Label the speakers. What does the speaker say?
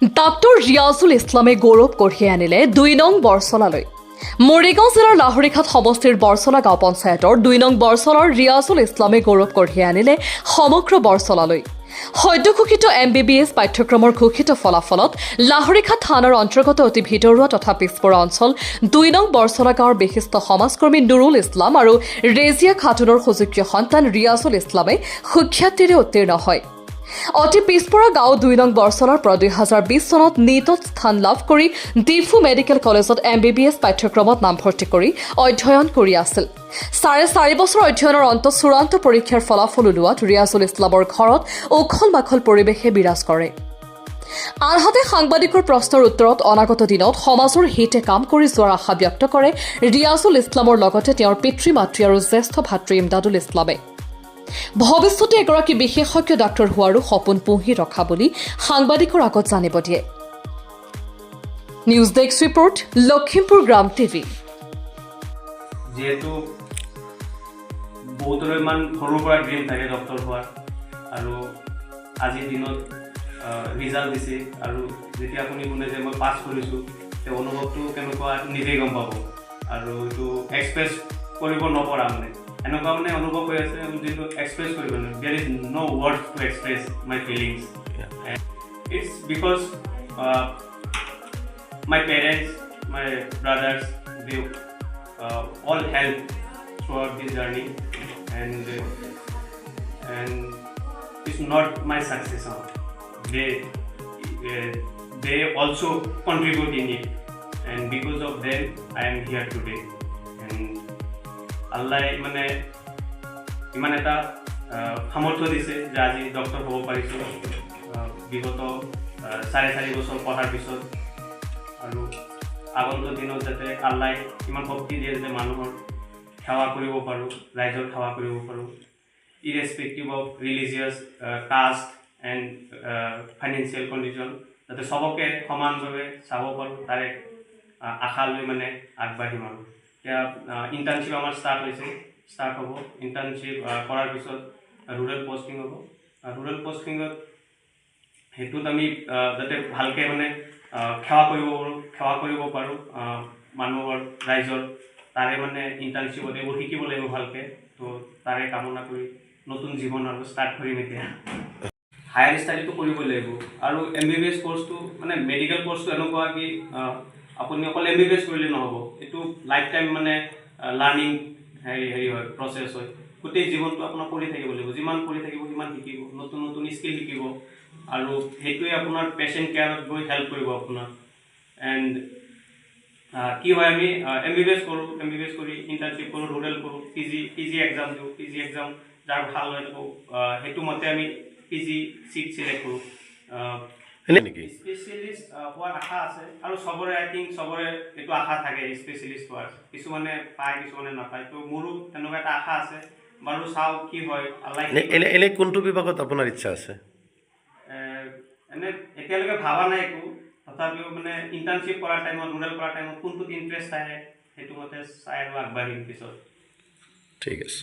Speaker 1: Doctor Riazul ইছলামে গৌৰৱ কঢ়িয়াই আনিলে ২ নং বৰছলালৈ। মৰিগাঁও জিলাৰ লাহৰীঘাট সমষ্টিৰ বৰছলা গাঁও পঞ্চায়তৰ ২ নং বৰছলাৰ ৰিয়াজুল ইছলামে গৌৰৱ কঢ়িয়াই আনিলে সমগ্ৰ বৰছলালৈ। সদ্য ঘোষিত MBBS পাঠ্যক্ৰমৰ ঘোষিত ফলাফলত লাহৰীঘাট থানাৰ অন্তৰ্গত অতি ভিতৰুৱা তথা পিছপৰা অঞ্চল ২ নং বৰছলা গাঁৱৰ বিশিষ্ট সমাজকৰ্মী নুৰুল ইছলাম আৰু ৰেজিয়া খাতুনৰ সুযোগ্য সন্তান ৰিয়াজুল ইছলামে সুখ্যাতিৰে উত্তীৰ্ণ হয়। অতি পিছপৰা গাঁও ২ নং বৰছলাৰ পৰা ২০২০ চনত নীটত স্থান লাভ কৰি ডিফু মেডিকেল কলেজত MBBS পাঠ্যক্ৰমত নামভৰ্তি কৰি অধ্যয়ন কৰি আছিল। ৪.৫ বছৰ অধ্যয়নৰ অন্তত চূড়ান্ত পৰীক্ষাৰ ফলাফল ওলোৱাত ৰিয়াজুল ইছলামৰ ঘৰত উখল মাখল পৰিৱেশে বিৰাজ কৰে। আনহাতে সাংবাদিকৰ প্ৰশ্নৰ উত্তৰত অনাগত দিনত সমাজৰ হিতে কাম কৰি যোৱাৰ আশা ব্যক্ত কৰে ৰিয়াজুল ইছলামৰ লগতে তেওঁৰ পিতৃ মাতৃ আৰু জ্যেষ্ঠ ভাতৃ ইমদাদুল ইছলামে। ভৱিষ্যতে এগৰাকী বিশেষজ্ঞ ডাক্তৰ হোৱাৰো সপোন পুহি ৰখা বুলি সাংবাদিকৰ আগত জানিব দিয়ে। নিউজ ডেস্ক ৰিপৰ্ট, লখিমপুৰ গ্ৰাম টিভি।
Speaker 2: যেহেতু বহুতৰে ইমান সৰুৰ পৰা ড্ৰিম থাকে ডক্টৰ হোৱাৰ, আৰু আজিৰ দিনত ৰিজাল্ট দিছে, আৰু যেতিয়া আপুনি শুনে যে মই পাছ কৰিছোঁ, সেই অনুভৱটো কেনেকুৱা নিজেই গম পাব, আৰু এইটো এক্সপ্ৰেছ কৰিব নপৰা মানে এনেকুৱা মানে অনুভৱ হৈ আছে যিটো এক্সপ্ৰেছ কৰিব নোৱাৰে। There is no' words to express my feelings. It's because my parents, my brothers, they all help throughout this journey, and it's not my success. They also contribute in it, and because of them I am here today. And Allah মানে ইমান এটা সামৰ্থ্য দিছে যে আজি doctor হ'ব পাৰিছোঁ বিগত ৪.৫ বছৰ পঢ়াৰ পিছত, আৰু আগন্তুক দিনত যাতে আল্লাই ইমান শক্তি দিয়ে যে মানুহৰ সেৱা কৰিব পাৰোঁ, ৰাইজৰ সেৱা কৰিব পাৰোঁ, irrespective of religious caste and financial condition, যাতে চবকে সমানভাৱে চাব পাৰোঁ, তাৰে আশা লৈ মানে আগবাঢ়িম। আৰু এতিয়া ইণ্টাৰ্ণশ্বিপ আমাৰ ষ্টাৰ্ট হ'ব। ইণ্টাৰ্ণশ্বিপ কৰাৰ পিছত ৰুৰেল পষ্টিং হ'ব। ৰুৰেল পষ্টিঙত সেইটোত আমি যাতে ভালকৈ মানে সেৱা কৰিব পাৰোঁ মানুহৰ, ৰাইজৰ, তাৰে মানে ইণ্টাৰ্ণশ্বিপত এইবোৰ শিকিব লাগিব ভালকৈ। তো তাৰে কামনা কৰি নতুন জীৱন আৰু ষ্টাৰ্ট কৰিম এতিয়া। হায়াৰ ষ্টাডিটো কৰিব লাগিব, আৰু MBBS কোৰ্চটো মানে মেডিকেল কোৰ্চটো এনেকুৱা কি আপুনি অকল MBBS কৰিলে নহ'ব, এইটো লাইফ টাইম মানে লাৰ্ণিং হেৰি হয়, প্ৰচেছ হয়। গোটেই জীৱনটো আপোনাৰ পঢ়ি থাকিব লাগিব, যিমান পঢ়ি থাকিব সিমান শিকিব, নতুন নতুন স্কিল শিকিব, আৰু সেইটোৱে আপোনাৰ পেচেণ্ট কেয়াৰত গৈ হেল্প কৰিব আপোনাৰ। এণ্ড কি হয়, আমি MBBS কৰোঁ, MBBS কৰি ইণ্টাৰ্ণশ্বিপ কৰোঁ, ৰুৰেল কৰোঁ, PG এক্সাম দিওঁ, PG এক্সাম যাৰ ভাল হয় সেইটো মতে আমি PG চিট চিলেক্ট কৰোঁ। স্পেচিয়েলিষ্ট হোৱাৰ আশা আছে, আৰু চবৰে আই থিংক চবৰে এইটো আশা থাকে স্পেচিয়েলিষ্ট হোৱাৰ। কিছুমানে পায়, কিছুমানে নাপায়, তো মোৰো তেনেকুৱা এটা আশা আছে। বাৰু চাওঁ কি হয়।
Speaker 3: এনে কোনটো বিভাগত আপোনাৰ ইচ্ছা আছে?
Speaker 2: এনে এতিয়ালৈকে ভাবা নাই একো, তথাপিও মানে ইণ্টাৰ্ণশ্বিপ কৰাৰ টাইমত, ৰুৰেল কৰাৰ টাইমত কোনটোত ইণ্টাৰেষ্ট আহে সেইটো মতে চাই আৰু আগবাঢ়িম পিছত।
Speaker 3: ঠিক আছে।